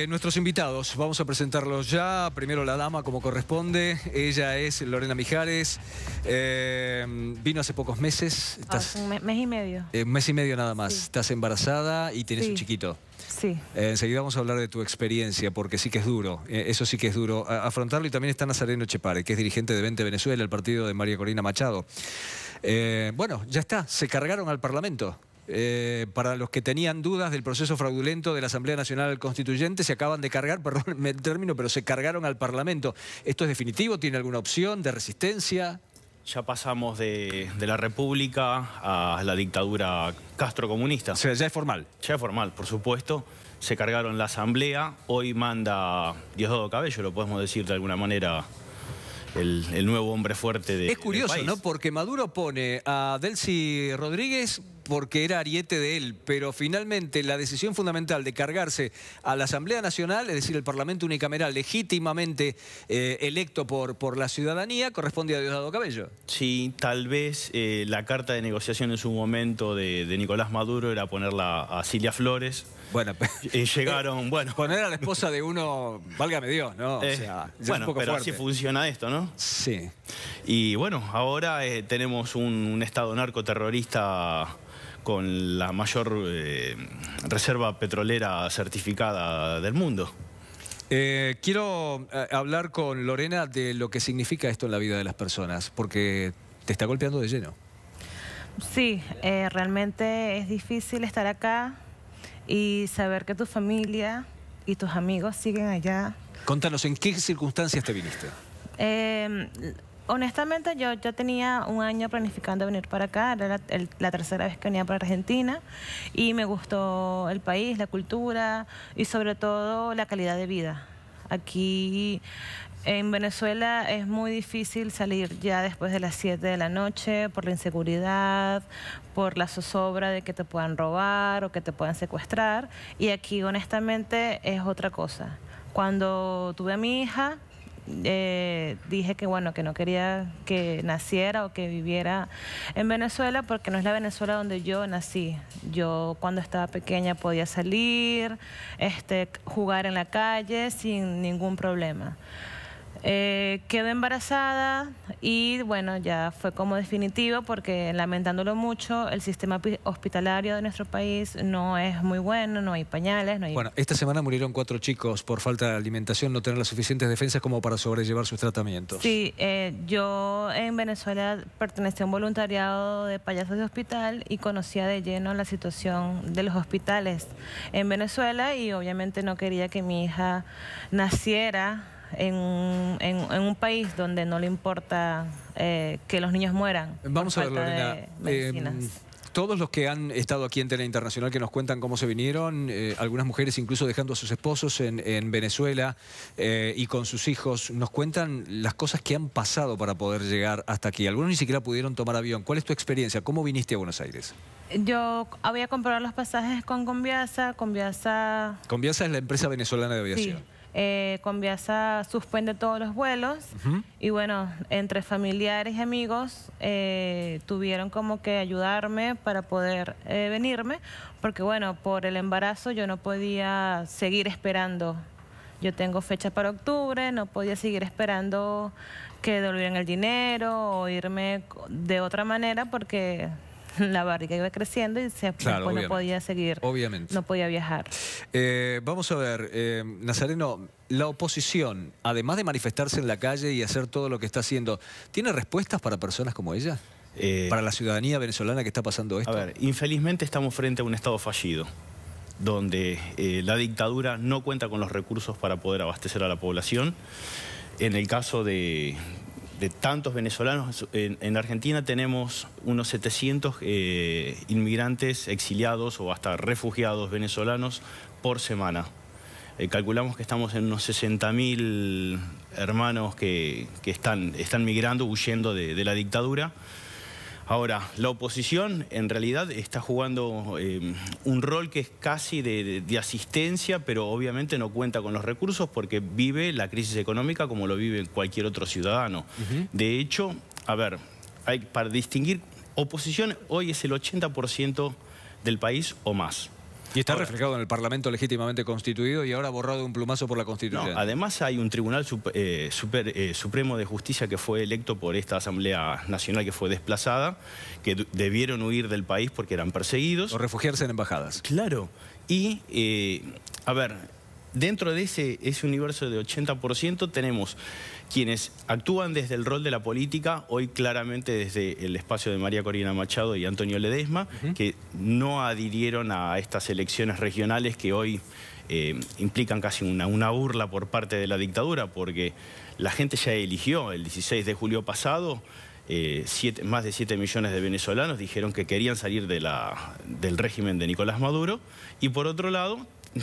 Nuestros invitados, vamos a presentarlos ya. Primero la dama, como corresponde. Ella es Lorena Mijares. Vino hace pocos meses. Un mes y medio. Un mes y medio nada más. Sí. Estás embarazada y tienes un chiquito. Sí. Enseguida vamos a hablar de tu experiencia, porque sí que es duro. Eso sí que es duro afrontarlo. Y también está Nazareno Echepare, que es dirigente de Vente Venezuela, el partido de María Corina Machado. Bueno, ya está. Se cargaron al Parlamento. Para los que tenían dudas del proceso fraudulento de la Asamblea Nacional Constituyente, se acaban de cargar, perdón el término, pero se cargaron al Parlamento. ¿Esto es definitivo? ¿Tiene alguna opción de resistencia? Ya pasamos de la República a la dictadura castrocomunista. O sea, ya es formal. Ya es formal, por supuesto. Se cargaron la Asamblea. Hoy manda Diosdado Cabello, lo podemos decir de alguna manera, el nuevo hombre fuerte del país. Es curioso, ¿no? Porque Maduro pone a Delcy Rodríguez porque era ariete de él, pero finalmente la decisión fundamental de cargarse a la Asamblea Nacional, es decir, el Parlamento unicameral legítimamente electo por la ciudadanía, corresponde a Diosdado Cabello. Sí, tal vez la carta de negociación en su momento de Nicolás Maduro era ponerla a Cilia Flores. Bueno, llegaron, bueno... Poner a la esposa de uno, válgame Dios, ¿no? O sea, bueno, un poco pero fuerte. así funciona esto, ¿no? Sí. Y bueno, ahora tenemos un Estado narcoterrorista con la mayor reserva petrolera certificada del mundo. Quiero hablar con Lorena de lo que significa esto en la vida de las personas, porque te está golpeando de lleno. Sí, realmente es difícil estar acá y saber que tu familia y tus amigos siguen allá. Contanos, ¿en qué circunstancias te viniste? Honestamente, yo ya tenía un año planificando venir para acá, era la tercera vez que venía para Argentina y me gustó el país, la cultura y sobre todo la calidad de vida. Aquí en Venezuela es muy difícil salir ya después de las 7 de la noche por la inseguridad, por la zozobra de que te puedan robar o que te puedan secuestrar, y aquí honestamente es otra cosa. Cuando tuve a mi hija, dije que bueno, que no quería que naciera o que viviera en Venezuela porque no es la Venezuela donde yo nací. Yo cuando estaba pequeña podía salir, jugar en la calle sin ningún problema. Quedé embarazada y bueno, ya fue como definitivo porque, lamentándolo mucho, el sistema hospitalario de nuestro país no es muy bueno, no hay pañales, no hay... Bueno, esta semana murieron 4 chicos por falta de alimentación, no tener las suficientes defensas como para sobrellevar sus tratamientos. Sí, yo en Venezuela pertenecía a un voluntariado de payasos de hospital y conocía de lleno la situación de los hospitales en Venezuela y obviamente no quería que mi hija naciera en un país donde no le importa que los niños mueran. Vamos a ver, Lorena. Todos los que han estado aquí en Tele Internacional que nos cuentan cómo se vinieron, algunas mujeres incluso dejando a sus esposos en Venezuela y con sus hijos, nos cuentan las cosas que han pasado para poder llegar hasta aquí. Algunos ni siquiera pudieron tomar avión. ¿Cuál es tu experiencia? ¿Cómo viniste a Buenos Aires? Yo había comprado los pasajes con Conviasa. Conviasa es la empresa venezolana de aviación. Sí. Conviasa suspende todos los vuelos y bueno, entre familiares y amigos tuvieron como que ayudarme para poder venirme, porque bueno, por el embarazo yo no podía seguir esperando. Yo tengo fecha para octubre, no podía seguir esperando que devolvieran el dinero o irme de otra manera porque la barriga iba creciendo y claro, después no podía seguir, no podía viajar. Vamos a ver, Nazareno, la oposición, además de manifestarse en la calle y hacer todo lo que está haciendo, ¿tiene respuestas para personas como ella? ¿Para la ciudadanía venezolana que está pasando esto? A ver, infelizmente estamos frente a un Estado fallido, donde la dictadura no cuenta con los recursos para poder abastecer a la población. En el caso de tantos venezolanos, en Argentina tenemos unos 700 inmigrantes exiliados o hasta refugiados venezolanos por semana. Calculamos que estamos en unos 60.000 hermanos que están migrando, huyendo de la dictadura. Ahora, la oposición en realidad está jugando un rol que es casi de asistencia, pero obviamente no cuenta con los recursos porque vive la crisis económica como lo vive cualquier otro ciudadano. De hecho, a ver, para distinguir, oposición hoy es el 80% del país o más. Y está reflejado en el Parlamento legítimamente constituido y ahora borrado de un plumazo por la Constitución. No, además hay un Tribunal Supremo de Justicia que fue electo por esta Asamblea Nacional que fue desplazada, que debieron huir del país porque eran perseguidos. O refugiarse en embajadas. Claro. Y, a ver, dentro de ese universo de 80% tenemos quienes actúan desde el rol de la política, hoy claramente desde el espacio de María Corina Machado y Antonio Ledesma, que no adhirieron a estas elecciones regionales que hoy implican casi una burla por parte de la dictadura, porque la gente ya eligió el 16 de julio pasado. Más de 7 millones de venezolanos dijeron que querían salir del régimen de Nicolás Maduro. Y por otro lado,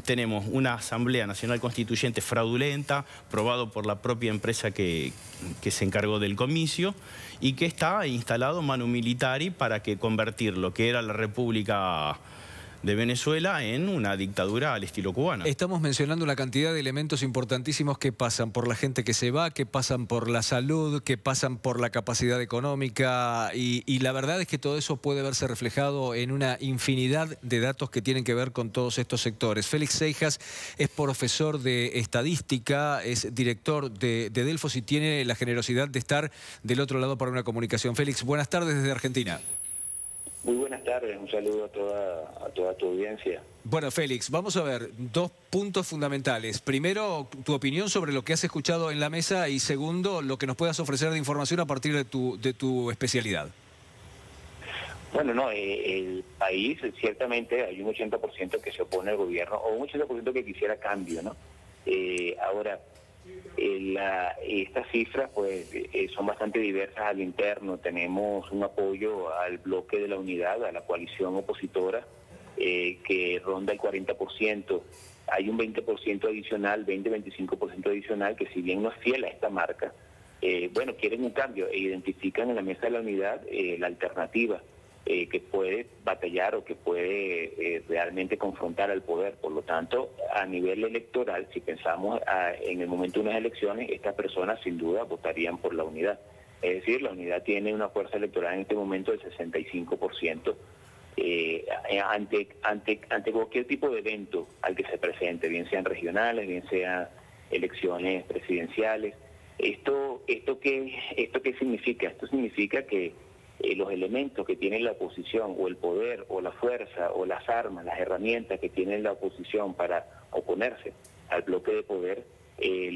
tenemos una Asamblea Nacional Constituyente fraudulenta, probado por la propia empresa que se encargó del comicio y que está instalado manu militari para convertir lo que era la República de Venezuela en una dictadura al estilo cubano. Estamos mencionando una cantidad de elementos importantísimos que pasan por la gente que se va, que pasan por la salud, que pasan por la capacidad económica y la verdad es que todo eso puede verse reflejado en una infinidad de datos que tienen que ver con todos estos sectores. Félix Seijas es profesor de estadística, es director de Delfos y tiene la generosidad de estar del otro lado para una comunicación. Félix, buenas tardes desde Argentina. Muy buenas tardes, un saludo a toda tu audiencia. Bueno, Félix, vamos a ver dos puntos fundamentales. Primero, tu opinión sobre lo que has escuchado en la mesa y segundo, lo que nos puedas ofrecer de información a partir de tu especialidad. Bueno, no, el país, ciertamente hay un 80% que se opone al gobierno o un 80% que quisiera cambio, ¿no? Ahora, estas cifras pues son bastante diversas al interno. Tenemos un apoyo al bloque de la unidad, a la coalición opositora, que ronda el 40%. Hay un 20% adicional, 20-25% adicional, que si bien no es fiel a esta marca, bueno, quieren un cambio e identifican en la mesa de la unidad la alternativa que puede batallar o que puede realmente confrontar al poder. Por lo tanto, a nivel electoral, si pensamos en el momento de unas elecciones, estas personas sin duda votarían por la unidad. Es decir, la unidad tiene una fuerza electoral en este momento del 65%. Ante cualquier tipo de evento al que se presente, bien sean regionales, bien sean elecciones presidenciales. ¿Esto qué significa? Esto significa que los elementos que tiene la oposición, o el poder, o la fuerza, o las armas, las herramientas que tiene la oposición para oponerse al bloque de poder,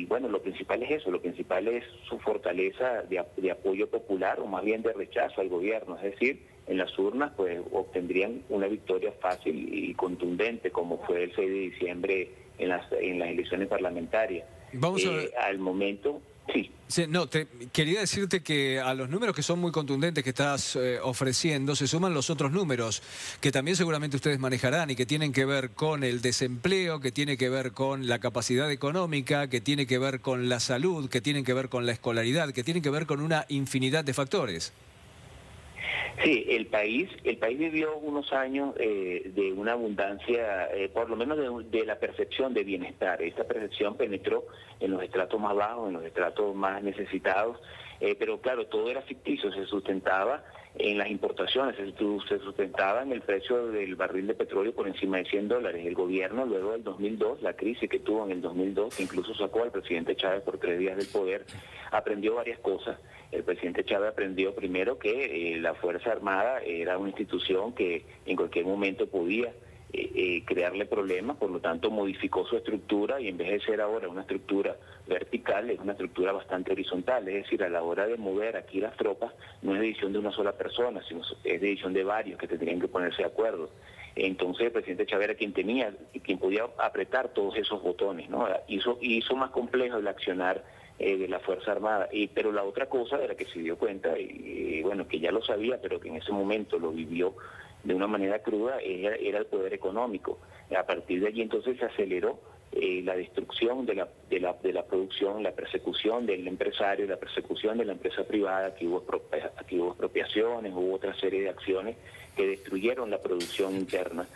bueno, lo principal es eso, lo principal es su fortaleza de apoyo popular, o más bien de rechazo al gobierno. Es decir, en las urnas pues obtendrían una victoria fácil y contundente, como fue el 6 de diciembre en las elecciones parlamentarias. Vamos a ver. Al momento... Sí. Sí, no, quería decirte que a los números que son muy contundentes que estás ofreciendo se suman los otros números que también seguramente ustedes manejarán y que tienen que ver con el desempleo, que tiene que ver con la capacidad económica, que tiene que ver con la salud, que tienen que ver con la escolaridad, que tienen que ver con una infinidad de factores. Sí, el país vivió unos años de una abundancia, por lo menos de la percepción de bienestar. Esta percepción penetró en los estratos más bajos, en los estratos más necesitados, pero claro, todo era ficticio, se sustentaba en las importaciones, se sustentaba en el precio del barril de petróleo por encima de $100. El gobierno, luego del 2002, la crisis que tuvo en el 2002, que incluso sacó al presidente Chávez por 3 días del poder, aprendió varias cosas. El presidente Chávez aprendió primero que la Fuerza Armada era una institución que en cualquier momento podía crearle problemas, por lo tanto modificó su estructura y en vez de ser ahora una estructura vertical, es una estructura bastante horizontal. Es decir, a la hora de mover aquí las tropas no es decisión de una sola persona, sino es decisión de varios que tendrían que ponerse de acuerdo. Entonces el presidente Chávez era quien podía apretar todos esos botones, ¿no? Hizo más complejo el accionar de la Fuerza Armada. Pero la otra cosa de la que se dio cuenta, y bueno, que ya lo sabía, pero que en ese momento lo vivió de una manera cruda, era el poder económico. A partir de allí entonces se aceleró la destrucción de la producción, la persecución del empresario, la persecución de la empresa privada. Aquí hubo expropiaciones, hubo otra serie de acciones que destruyeron la producción interna.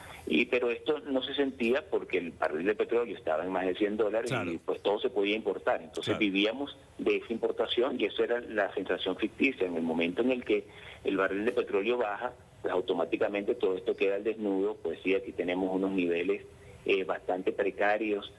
Pero esto no se sentía porque el barril de petróleo estaba en más de $100, claro, y pues todo se podía importar. Entonces claro, vivíamos de esa importación y eso era la sensación ficticia. En el momento en el que el barril de petróleo baja, pues automáticamente todo esto queda al desnudo. Pues sí, aquí tenemos unos niveles bastante precarios.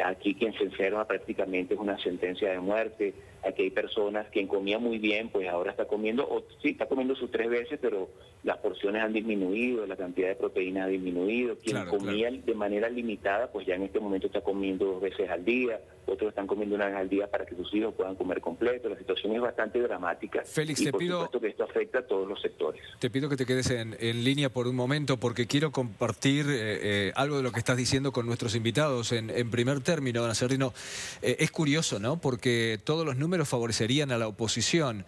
Aquí quien se enferma prácticamente es una sentencia de muerte. Aquí hay personas, quien comía muy bien, pues ahora está comiendo, o sí, está comiendo sus 3 veces, pero las porciones han disminuido, la cantidad de proteínas ha disminuido. Quien comía de manera limitada, pues ya en este momento está comiendo 2 veces al día, otros están comiendo 1 vez al día para que sus hijos puedan comer completo. La situación es bastante dramática. Félix, y por supuesto que esto afecta a todos los sectores. Te pido que te quedes en línea por un momento, porque quiero compartir algo de lo que estás diciendo con nuestros invitados. En primer término, don Acerdino, es curioso, ¿no? Porque todos los números favorecerían a la oposición.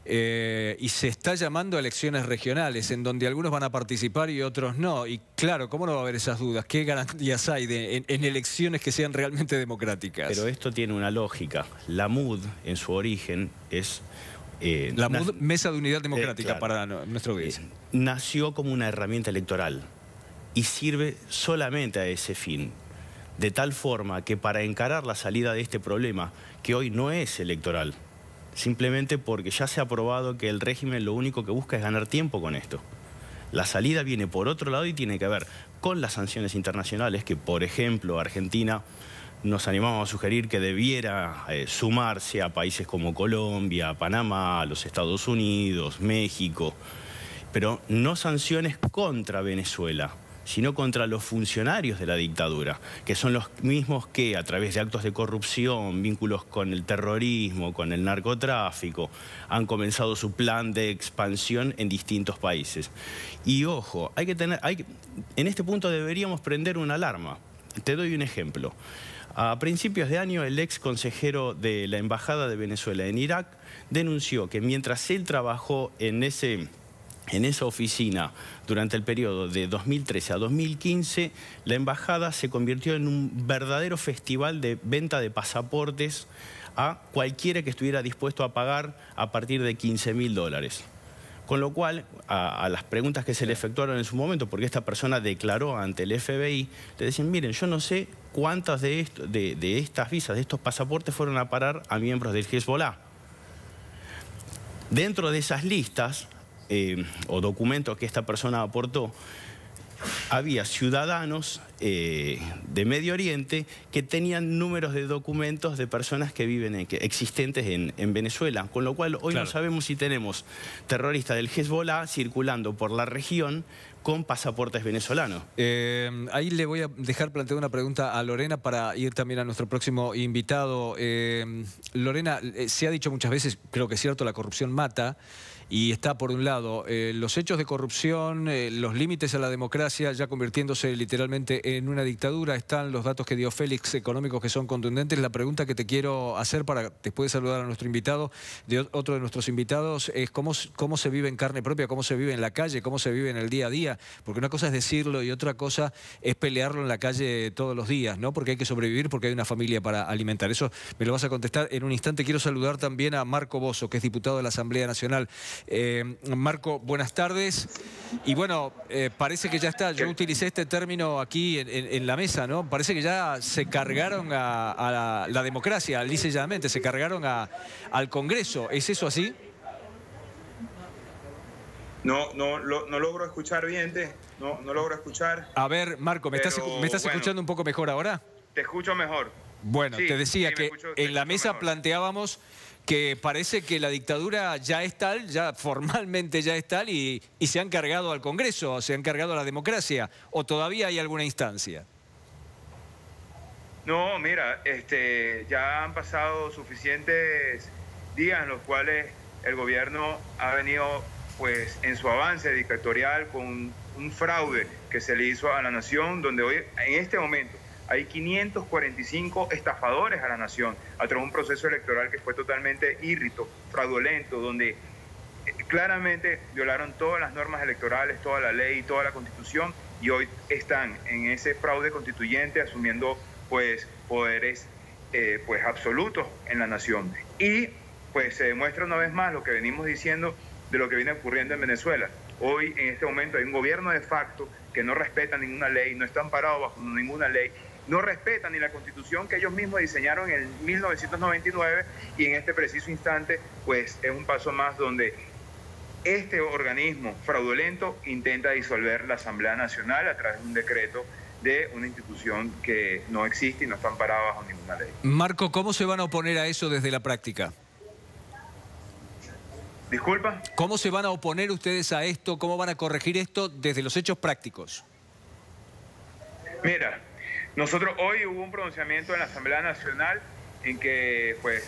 Y se está llamando a elecciones regionales, en donde algunos van a participar y otros no. Y claro, ¿cómo no va a haber esas dudas? ¿Qué garantías hay en elecciones que sean realmente democráticas? Pero esto tiene una lógica. La MUD, en su origen, es... la MUD, Mesa de Unidad Democrática, claro, para nuestro país. Nació como una herramienta electoral y sirve solamente a ese fin. De tal forma que para encarar la salida de este problema, que hoy no es electoral, simplemente porque ya se ha probado que el régimen lo único que busca es ganar tiempo con esto. La salida viene por otro lado y tiene que ver con las sanciones internacionales que, por ejemplo, Argentina nos animamos a sugerir que debiera sumarse a países como Colombia, Panamá, los Estados Unidos, México, pero no sanciones contra Venezuela, sino contra los funcionarios de la dictadura, que son los mismos que, a través de actos de corrupción, vínculos con el terrorismo, con el narcotráfico, han comenzado su plan de expansión en distintos países. Y ojo, en este punto deberíamos prender una alarma. Te doy un ejemplo. A principios de año, el ex consejero de la Embajada de Venezuela en Irak denunció que mientras él trabajó en esa oficina durante el periodo de 2013 a 2015, la embajada se convirtió en un verdadero festival de venta de pasaportes a cualquiera que estuviera dispuesto a pagar a partir de $15.000. Con lo cual, a las preguntas que se le efectuaron en su momento, porque esta persona declaró ante el FBI, le decían, miren, yo no sé cuántas de estas visas, de estos pasaportes, fueron a parar a miembros del Hezbollah. Dentro de esas listas o documentos que esta persona aportó, había ciudadanos de Medio Oriente que tenían números de documentos de personas que viven existentes en Venezuela, con lo cual hoy no sabemos si tenemos terroristas del Hezbollah circulando por la región con pasaportes venezolanos. Ahí le voy a dejar plantear una pregunta a Lorena para ir también a nuestro próximo invitado. Lorena, se ha dicho muchas veces, creo que es cierto, la corrupción mata. Y está, por un lado, los hechos de corrupción, los límites a la democracia ya convirtiéndose literalmente en una dictadura. Están los datos que dio Félix económicos que son contundentes. La pregunta que te quiero hacer para después de saludar a nuestro invitado, de otro de nuestros invitados, es cómo se vive en carne propia, cómo se vive en la calle, cómo se vive en el día a día. Porque una cosa es decirlo y otra cosa es pelearlo en la calle todos los días, ¿no? Porque hay que sobrevivir, porque hay una familia para alimentar. Eso me lo vas a contestar en un instante. Quiero saludar también a Marco Bozo, que es diputado de la Asamblea Nacional. Marco, buenas tardes. Y bueno, parece que ya está, yo utilicé este término aquí en la mesa, ¿no? Parece que ya se cargaron a la democracia, lisa y llanamente, se cargaron al Congreso. ¿Es eso así? No logro escuchar bien, no logro escuchar. A ver, Marco, ¿me estás escuchando un poco mejor ahora? Te escucho mejor. Bueno, sí, te decía que en la mesa mejor. Planteábamos que parece que la dictadura ya es tal, ya formalmente ya es tal y se han cargado al Congreso, se han cargado a la democracia, o todavía hay alguna instancia. No, mira, ya han pasado suficientes días en los cuales el gobierno ha venido pues en su avance dictatorial con un fraude que se le hizo a la nación, donde hoy en este momento hay 545 estafadores a la nación a través de un proceso electoral que fue totalmente írrito, fraudulento, donde claramente violaron todas las normas electorales, toda la ley, toda la Constitución, y hoy están en ese fraude constituyente asumiendo pues poderes pues absolutos en la nación. Y pues se demuestra una vez más lo que venimos diciendo de lo que viene ocurriendo en Venezuela. Hoy en este momento hay un gobierno de facto que no respeta ninguna ley, no está amparado bajo ninguna ley, no respetan ni la Constitución que ellos mismos diseñaron en 1999, y en este preciso instante pues es un paso más donde este organismo fraudulento intenta disolver la Asamblea Nacional a través de un decreto de una institución que no existe y no está amparada bajo ninguna ley. Marco, ¿cómo se van a oponer a eso desde la práctica? ¿Disculpa? ¿Cómo se van a oponer ustedes a esto? ¿Cómo van a corregir esto desde los hechos prácticos? Mira, nosotros hoy hubo un pronunciamiento en la Asamblea Nacional en que, pues,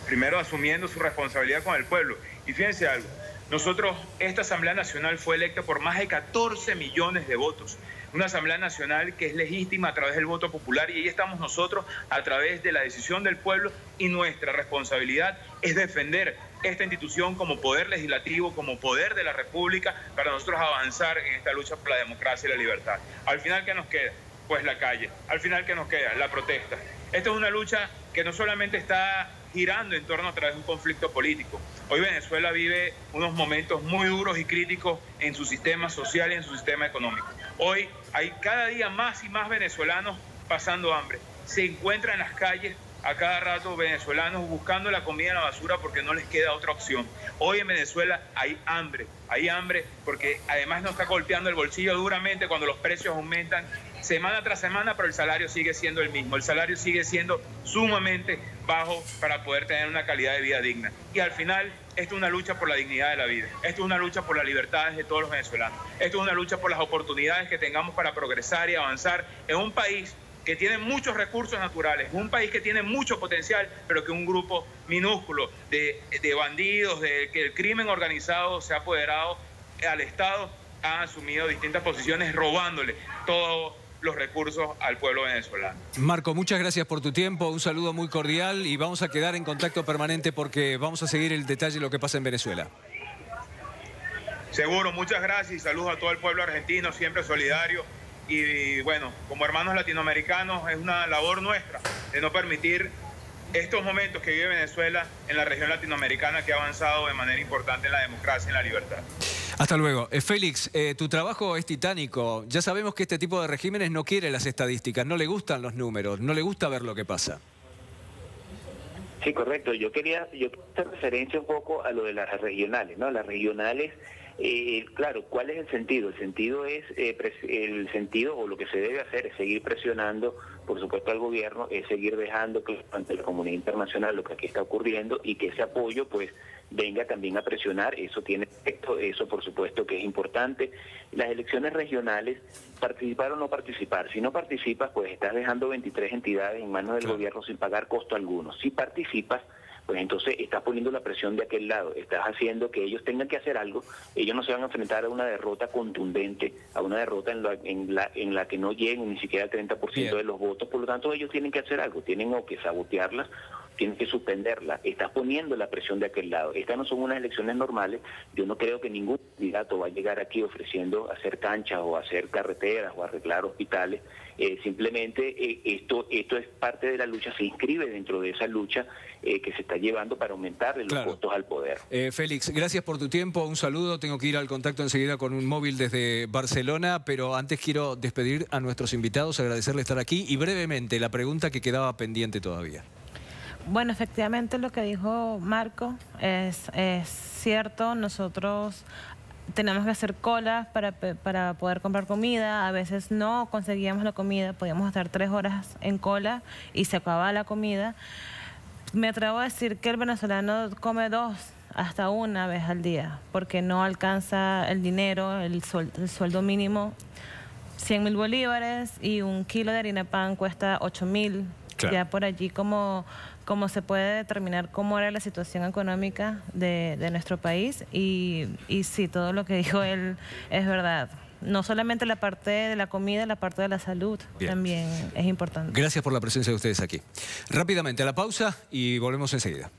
primero asumiendo su responsabilidad con el pueblo. Y fíjense algo, nosotros, esta Asamblea Nacional fue electa por más de 14 millones de votos. Una Asamblea Nacional que es legítima a través del voto popular, y ahí estamos nosotros a través de la decisión del pueblo, y nuestra responsabilidad es defender esta institución como poder legislativo, como poder de la República, para nosotros avanzar en esta lucha por la democracia y la libertad. Al final, ¿qué nos queda? Pues la calle. Al final, ¿qué nos queda? La protesta. Esta es una lucha que no solamente está girando en torno a través de un conflicto político. Hoy Venezuela vive unos momentos muy duros y críticos en su sistema social y en su sistema económico. Hoy hay cada día más y más venezolanos pasando hambre. Se encuentran en las calles a cada rato venezolanos buscando la comida en la basura porque no les queda otra opción. Hoy en Venezuela hay hambre porque además nos está golpeando el bolsillo duramente cuando los precios aumentan semana tras semana, pero el salario sigue siendo el mismo. El salario sigue siendo sumamente bajo para poder tener una calidad de vida digna. Y al final, esto es una lucha por la dignidad de la vida. Esto es una lucha por las libertades de todos los venezolanos. Esto es una lucha por las oportunidades que tengamos para progresar y avanzar en un país que tiene muchos recursos naturales, un país que tiene mucho potencial, pero que un grupo minúsculo de bandidos, de que el crimen organizado se ha apoderado al Estado, ha asumido distintas posiciones robándole todos los recursos al pueblo venezolano. Marco, muchas gracias por tu tiempo, un saludo muy cordial y vamos a quedar en contacto permanente porque vamos a seguir el detalle de lo que pasa en Venezuela. Seguro, muchas gracias y saludos a todo el pueblo argentino, siempre solidario. Y bueno, como hermanos latinoamericanos es una labor nuestra de no permitir estos momentos que vive Venezuela en la región latinoamericana, que ha avanzado de manera importante en la democracia y en la libertad. Hasta luego. Félix, tu trabajo es titánico. Ya sabemos que este tipo de regímenes no quiere las estadísticas, no le gustan los números, no le gusta ver lo que pasa. Sí, correcto. Yo quería hacer referencia un poco a lo de las regionales, ¿no? Las regionales, claro, ¿cuál es el sentido? El sentido es, o lo que se debe hacer es seguir presionando, por supuesto, al gobierno, es seguir dejando que ante la comunidad internacional lo que aquí está ocurriendo y que ese apoyo, pues, venga también a presionar. Eso tiene efecto, eso por supuesto que es importante. Las elecciones regionales, participar o no participar. Si no participas, pues estás dejando 23 entidades en manos del gobierno sin pagar costo alguno. Si participas, pues entonces estás poniendo la presión de aquel lado, estás haciendo que ellos tengan que hacer algo. Ellos no se van a enfrentar a una derrota contundente, a una derrota en la que no lleguen ni siquiera al 30% de los votos. Por lo tanto, ellos tienen que hacer algo, tienen o que sabotearlas, tienen que suspenderla. Estás poniendo la presión de aquel lado. Estas no son unas elecciones normales. Yo no creo que ningún candidato va a llegar aquí ofreciendo hacer canchas o hacer carreteras o arreglar hospitales. Simplemente esto es parte de la lucha, se inscribe dentro de esa lucha que se está llevando para aumentarle los costos al poder. Félix, gracias por tu tiempo, un saludo. Tengo que ir al contacto enseguida con un móvil desde Barcelona, pero antes quiero despedir a nuestros invitados, agradecerle estar aquí y brevemente la pregunta que quedaba pendiente todavía. Bueno, efectivamente lo que dijo Marco es cierto. Nosotros tenemos que hacer colas para poder comprar comida. A veces no conseguíamos la comida, podíamos estar 3 horas en cola y se acababa la comida. Me atrevo a decir que el venezolano come 2 hasta 1 vez al día, porque no alcanza el dinero, el sueldo mínimo, 100.000 bolívares, y 1 kilo de harina pan cuesta 8.000. Ya por allí como se puede determinar cómo era la situación económica de nuestro país. Y sí, todo lo que dijo él es verdad. No solamente la parte de la comida, la parte de la salud también es importante. Gracias por la presencia de ustedes aquí. Rápidamente a la pausa y volvemos enseguida.